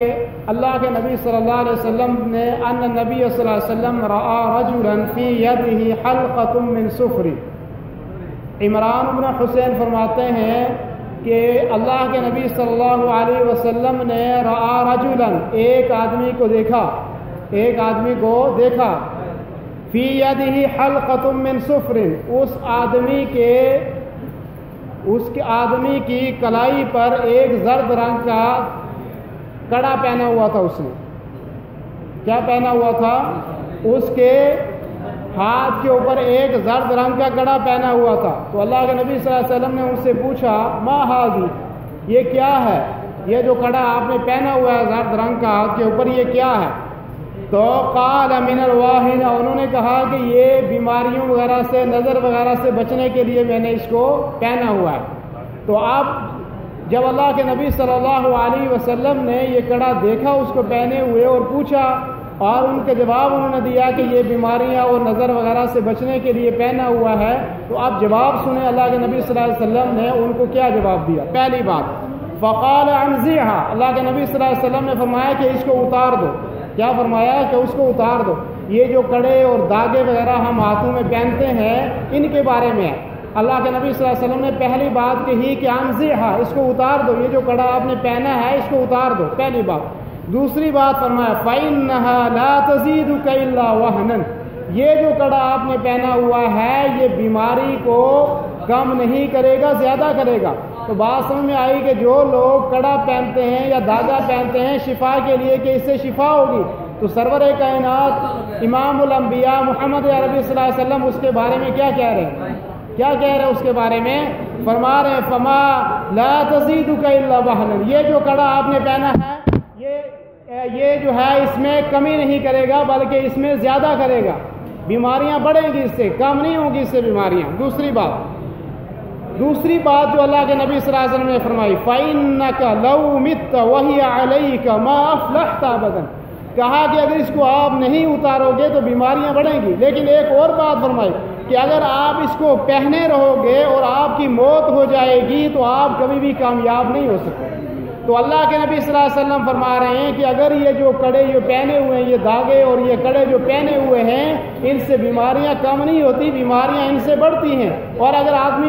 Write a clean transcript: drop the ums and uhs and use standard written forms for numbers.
اللہ کے نبی صلی اللہ علیہ وسلم نے ان نبی صلی اللہ علیہ وسلم رأى رجلا فی یدہ حلقۃ من صفر۔ عمران بن حسین فرماتے ہیں کہ اللہ کے نبی صلی اللہ علیہ وسلم نے رأى رجلا ایک آدمی کو دیکھا فی یدہ حلقۃ من صفر، اس آدمی کی کلائی پر ایک زرد رنگ کا کڑا پہنا ہوا تھا۔ اس نے کیا پہنا ہوا تھا؟ اس کے ہاتھ کے اوپر ایک زرد رنگ کا کڑا پہنا ہوا تھا۔ تو اللہ کے نبی صلی اللہ علیہ وسلم نے ان سے پوچھا ما ھذی، یہ کیا ہے؟ یہ جو کڑا آپ نے پہنا ہوا ہے زرد رنگ کا ہاتھ کے اوپر، یہ کیا ہے؟ تو قال من الواہن، انہوں نے کہا کہ یہ بیماریوں وغیرہ سے، نظر وغیرہ سے بچنے کے لیے میں نے اس کو پہنا ہوا ہے۔ تو اب جب اللہ کے نبی صلی اللہ علیہ وسلم نے یہ کڑا دیکھا اس کو پہنے ہوئے اور پوچھا، اور ان کے جواب انہوں نے دیا کہ یہ بیماریاں اور نظر وغیرہ سے بچنے کے لیے پہنا ہوا ہے، تو آپ جواب سنیں اللہ کے نبی صلی اللہ علیہ وسلم نے ان کو کیا جواب دیا۔ پہلی بات فقال انزعها، اللہ کے نبی صلی اللہ علیہ وسلم نے فرمایا کہ اس کو اتار دو۔ کیا فرمایا؟ کہ اس کو اتار دو۔ یہ جو کڑے اور داغے وغیرہ ہم ہاتھوں میں پہنتے ہیں، ان کے بارے میں ہے۔ اللہ کے نبی صلی اللہ علیہ وسلم نے پہلی بات کہی کہ انزعها، اس کو اتار دو، یہ جو کڑا آپ نے پہنا ہے اس کو اتار دو، پہلی بات۔ دوسری بات فرمایا فإنها لا تزيدك إلا وهنا، یہ جو کڑا آپ نے پہنا ہوا ہے یہ بیماری کو کم نہیں کرے گا، زیادہ کرے گا۔ تو بات سمجھ میں آئی کہ جو لوگ کڑا پہنتے ہیں یا داغا پہنتے ہیں شفا کے لیے کہ اس سے شفا ہوگی، تو سرور کائنات امام الانبیاء محمد عربی صلی اللہ علیہ وسلم اس کے بارے میں کیا کہہ رہے ہیں؟ کیا کہہ رہے ہیں اس کے بارے میں؟ فرما رہے ہیں فما لا تزيدك الا وهنا، یہ جو کڑا آپ نے پہنا ہے یہ جو ہے اس میں کمی نہیں کرے گا بلکہ اس میں زیادہ کرے گا، بیماریاں بڑھیں گی، اس سے کم نہیں ہوگی اس سے بیماریاں۔ دوسری بات جو اللہ کے نبی صلی اللہ علیہ وسلم نے فرمائی فإنك لو مت وهي عليك ما أفلحت أبدا، کہا کہ اگر اس کو آپ نہیں اتارو گے تو بیماریاں بڑھیں گی۔ لیکن ایک اور بات فرمائی کہ اگر آپ اس کو پہنے رہو گے اور آپ کی موت ہو جائے گی تو آپ کبھی بھی کامیاب نہیں ہو سکتے۔ تو اللہ کے نبی صلی اللہ علیہ وسلم فرما رہے ہیں کہ اگر یہ جو کڑے جو پہنے ہوئے ہیں، یہ داغے اور یہ کڑے جو پہنے ہوئے ہیں، ان سے بیماریاں کم نہیں ہوتی، بیماریاں ان سے بڑھتی ہیں۔ اور اگر آدمی